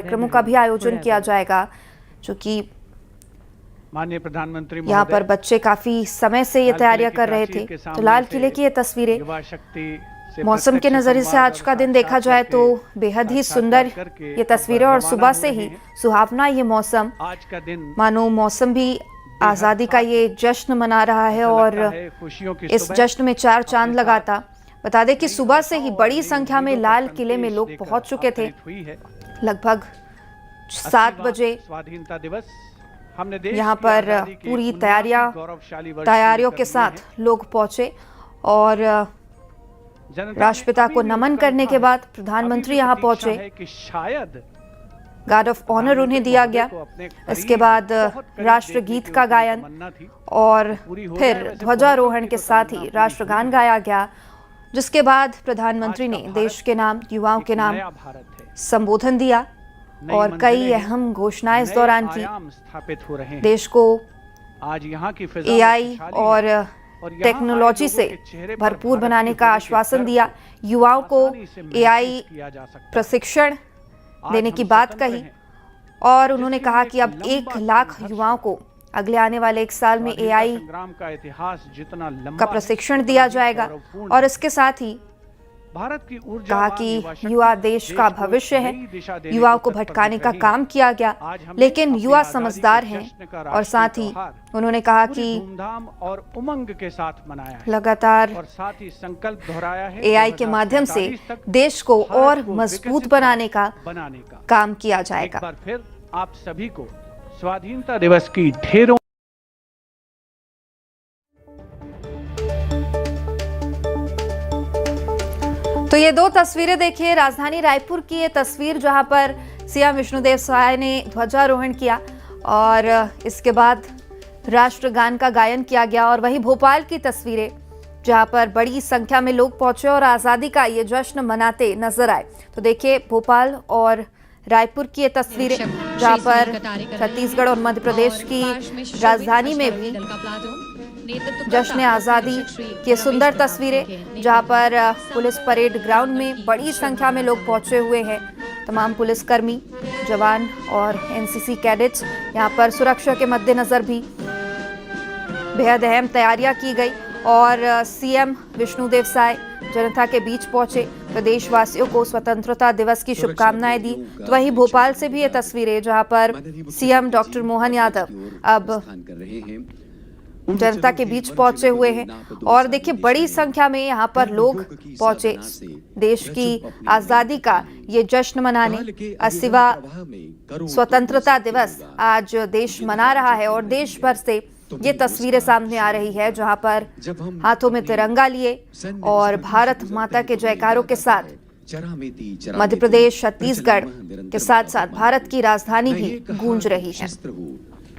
कार्यक्रमों का भी आयोजन किया जाएगा, जो कि माननीय प्रधानमंत्री यहाँ पर बच्चे काफी समय से ये तैयारियां कर रहे थे। तो लाल किले की ये तस्वीरें मौसम के नजरिए से आज का दिन देखा जाए तो बेहद ही सुंदर ये तस्वीरें और सुबह से ही सुहावना ये मौसम, आज का दिन मानो मौसम भी आजादी का ये जश्न मना रहा है और इस जश्न में चार चांद लगाता। बता दें कि सुबह से ही बड़ी संख्या में लाल किले में लोग पहुंच चुके थे। लगभग 7 बजे स्वाधीनता दिवस यहाँ पर पूरी तैयारियों के साथ लोग पहुंचे और राष्ट्रपिता को नमन करने के बाद प्रधानमंत्री यहाँ पहुंचे। कि शायद गार्ड ऑफ ऑनर उन्हें दिया गया। इसके बाद राष्ट्रगीत का गायन और फिर ध्वजारोहण के साथ ही राष्ट्रगान गाया गया, जिसके बाद प्रधानमंत्री ने देश के नाम, युवाओं के नाम संबोधन दिया और कई अहम घोषणाएं इस दौरान की। स्थापित हो रहे हैं। देश को आज यहाँ की एआई और टेक्नोलॉजी से भरपूर बनाने का आश्वासन दिया। युवाओं को एआई प्रशिक्षण देने की बात कही और उन्होंने कहा कि अब 1 लाख युवाओं को अगले आने वाले 1 साल में एआई का प्रशिक्षण दिया जाएगा और इसके साथ ही भारत की ऊर्जा कहा कि युवा देश का भविष्य है। युवाओं को भटकाने का काम किया गया, लेकिन युवा समझदार हैं और साथ ही उन्होंने कहा कि धूमधाम और उमंग के साथ मनाया है लगातार और साथ ही संकल्प दोहराया है एआई के माध्यम से देश को और मजबूत बनाने का काम किया जाएगा। एक बार फिर आप सभी को स्वाधीनता दिवस की ढेरों तो ये 2 तस्वीरें देखिए। राजधानी रायपुर की ये तस्वीर जहां पर सीएम विष्णुदेव साय ने ध्वजारोहण किया और इसके बाद राष्ट्रगान का गायन किया गया, और वही भोपाल की तस्वीरें जहां पर बड़ी संख्या में लोग पहुंचे और आज़ादी का ये जश्न मनाते नजर आए। तो देखिए भोपाल और रायपुर की ये तस्वीरें जहां पर छत्तीसगढ़ और मध्य प्रदेश की राजधानी में भी जश्न आज़ादी की सुंदर तस्वीरें, जहां पर पुलिस परेड ग्राउंड में बड़ी संख्या में लोग पहुंचे हुए हैं। तमाम पुलिसकर्मी, जवान और एनसीसी कैडेट्स यहां पर सुरक्षा के मद्देनजर भी बेहद अहम तैयारियां की गई और सीएम विष्णुदेव साय जनता के बीच पहुंचे, प्रदेशवासियों को स्वतंत्रता दिवस की शुभकामनाएं दी। तो वहीं भोपाल से भी ये तस्वीरें जहां पर सीएम डॉक्टर मोहन यादव अब जनता के बीच पहुंचे हुए हैं और देखिए बड़ी संख्या में यहाँ पर लोग पहुंचे देश की आजादी का ये जश्न मनाने। 80वां स्वतंत्रता दिवस आज देश मना रहा है और देश भर से ये तस्वीरें सामने आ रही है, जहां पर हाथों में तिरंगा लिए और भारत माता के जयकारों के साथ मध्य प्रदेश, छत्तीसगढ़ के साथ साथ भारत की राजधानी भी गूंज रही है।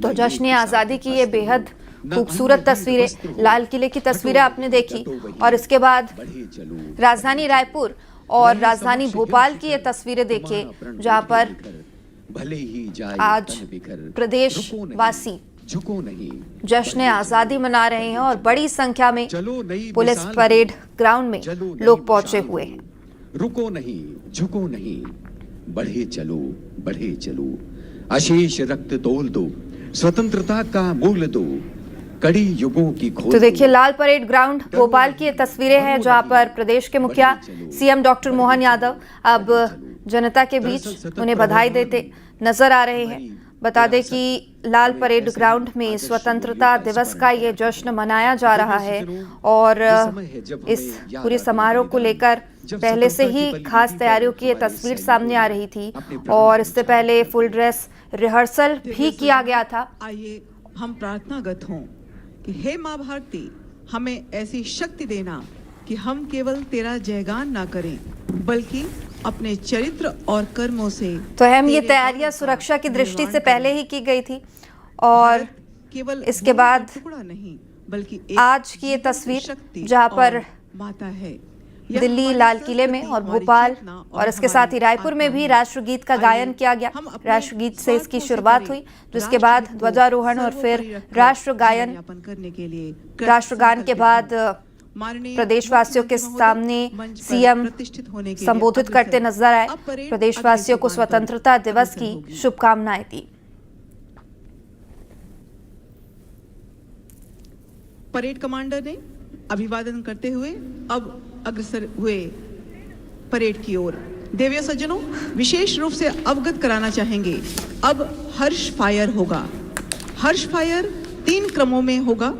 तो जश्न आजादी की ये बेहद खूबसूरत तस्वीरें, लाल किले की तस्वीरें आपने देखी और इसके बाद राजधानी रायपुर और राजधानी भोपाल की ये तस्वीरें देखिए, जहां पर आज प्रदेशवासी जश्न आजादी मना रहे हैं और बड़ी संख्या में पुलिस परेड ग्राउंड में लोग पहुंचे हुए हैं। रुको नहीं, झुको नहीं, बढ़े चलो, बढ़े चलो, अशेष रक्त तोल दो, स्वतंत्रता का मूल दो, कड़ी युगों की खोज। तो देखिए लाल परेड ग्राउंड भोपाल की ये तस्वीरें हैं, जहां पर प्रदेश के मुखिया सीएम डॉक्टर मोहन यादव अब जनता के बीच उन्हें बधाई देते नजर आ रहे हैं। बता दें कि लाल परेड ग्राउंड में स्वतंत्रता दिवस का ये जश्न मनाया जा रहा है और इस पूरे समारोह को लेकर पहले से ही खास तैयारियों की ये तस्वीर सामने आ रही थी और इससे पहले फुल ड्रेस रिहर्सल भी किया गया था। आइए हम प्रार्थनागत हों कि हे माँ भारती, हमें ऐसी शक्ति देना कि हम केवल तेरा जयगान ना करें बल्कि अपने चरित्र और कर्मों से। तो अहम ये तैयारियां सुरक्षा की दृष्टि से पहले ही की गई थी और केवल इसके बाद नहीं बल्कि आज की ये तस्वीर जहां पर माता है दिल्ली लाल किले में और भोपाल और इसके साथ ही रायपुर में भी राष्ट्रगीत का गायन किया गया। राष्ट्रगीत से इसकी शुरुआत हुई, जिसके बाद ध्वजारोहण और फिर राष्ट्रगान के बाद माननीय प्रदेशवासियों के मुख्यमंत्री सामने महोदय मंच पर सीएम प्रतिष्ठित होने के लिए संबोधित अग्रसर करते नजर आए। अब परेड प्रदेशवासियों को अगले सोपान पर स्वतंत्रता दिवस अग्रसर की होगी। शुभकामनाएं दी। परेड कमांडर ने अभिवादन करते हुए अब अग्रसर हुए परेड की ओर। देवियों सज्जनों, विशेष रूप से अवगत कराना चाहेंगे, अब हर्ष फायर होगा। हर्ष फायर 3 क्रमों में होगा।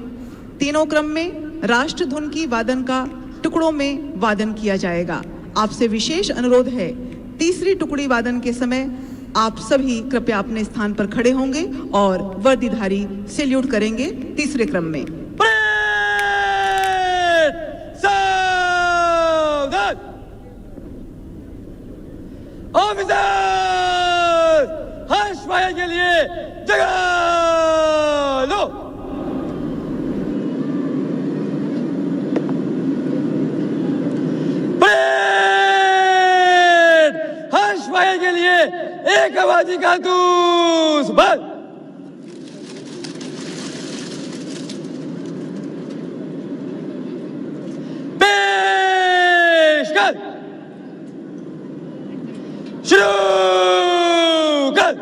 तीनों क्रम में राष्ट्र धुन की वादन का टुकड़ों में वादन किया जाएगा। आपसे विशेष अनुरोध है, तीसरी टुकड़ी वादन के समय आप सभी कृपया अपने स्थान पर खड़े होंगे और वर्दीधारी सैल्यूट करेंगे तीसरे क्रम में। ऑफिसर हर्ष फायर के लिए जगह लो। परेड हर्ष फायर के लिए एक आवाजी कारतूस बंद। पेश कर। शुरू कर।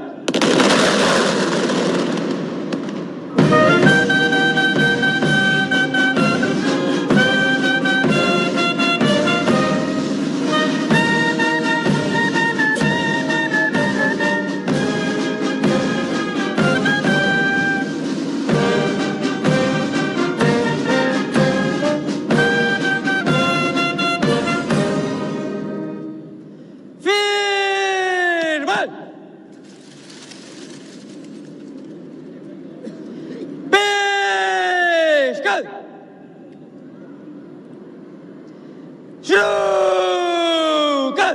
पेश कर। शुरू कर।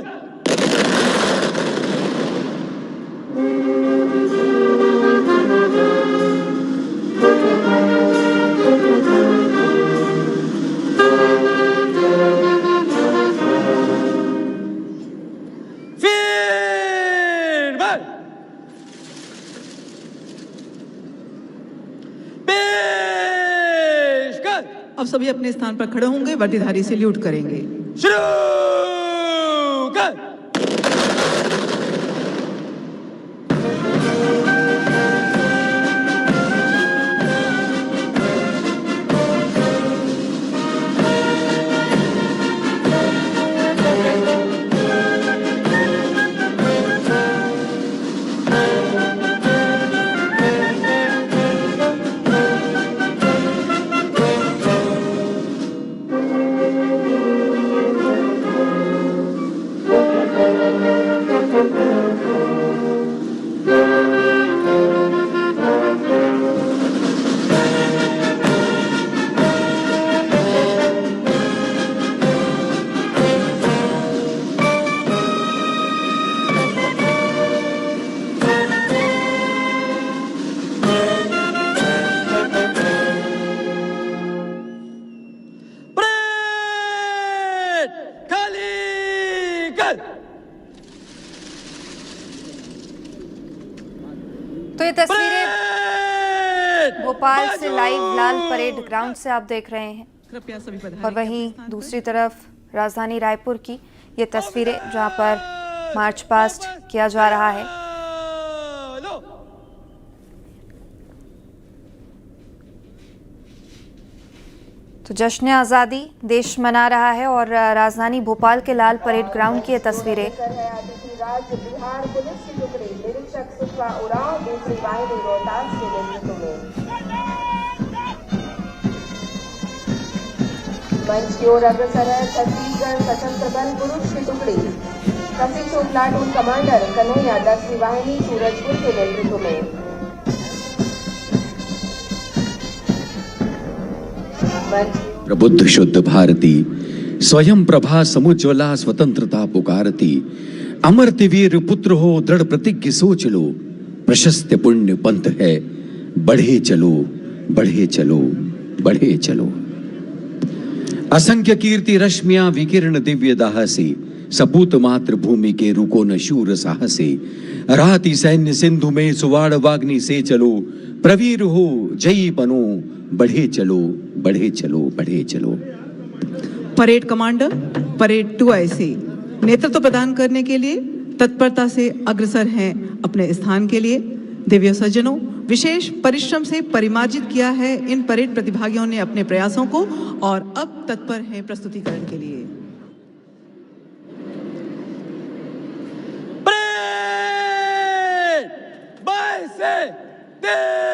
अब सभी अपने स्थान पर खड़े होंगे, वर्दीधारी सैल्यूट करेंगे। शुरू कर। तो ये तस्वीरें भोपाल से लाइव लाल परेड ग्राउंड से आप देख रहे हैं। कृपया सभी पधारें और वहीं अपने स्थान पर। दूसरी तरफ राजधानी रायपुर की ये तस्वीरें जहां पर मार्च पास्ट किया जा रहा है। तो जश्न आज़ादी देश मना रहा है और राजधानी भोपाल के लाल परेड ग्राउंड की ये तस्वीरें। राज्य बिहार पुलिस की टुकड़ी निरीक्षक सुषमा उरांव दूसरी वाहिनी रोहतास के नेतृत्व में मंच की ओर अग्रसर है छत्तीसगढ़ सशस्त्र बल पुरुष की टुकड़ी कसी चौक प्लाटून कमांडर कन्हैया 10वीं वाहिनी सूरजपुर के नेतृत्व में। प्रबुद्ध शुद्ध भारती स्वयं प्रभा समुज्वला स्वतंत्रता पुकारती अमरति वीर पुत्र हो दृढ़ प्रतिज्ञ सोच लो प्रशस्त पुण्य पंथ है बढ़े चलो बढ़े चलो बढ़े चलो। असंख्य कीर्ति रश्मियां विकिरण दिव्य दाहसी सपूत मातृभूमि के रुको न शूर साहसी राति सैन्य सिंधु में सुवाड़ वाग्नि से चलो प्रवीर हो जयी बनो बढ़े चलो बढ़े चलो बढ़े चलो। परेड कमांडर परेड 2I से नेतृत्व प्रदान करने के लिए तत्परता से अग्रसर हैं अपने स्थान के लिए। दिव्य सज्जनों, विशेष परिश्रम से परिमार्जित किया है इन परेड प्रतिभागियों ने अपने प्रयासों को और अब तत्पर हैं प्रस्तुतिकरण के लिए। परेड 22 से 23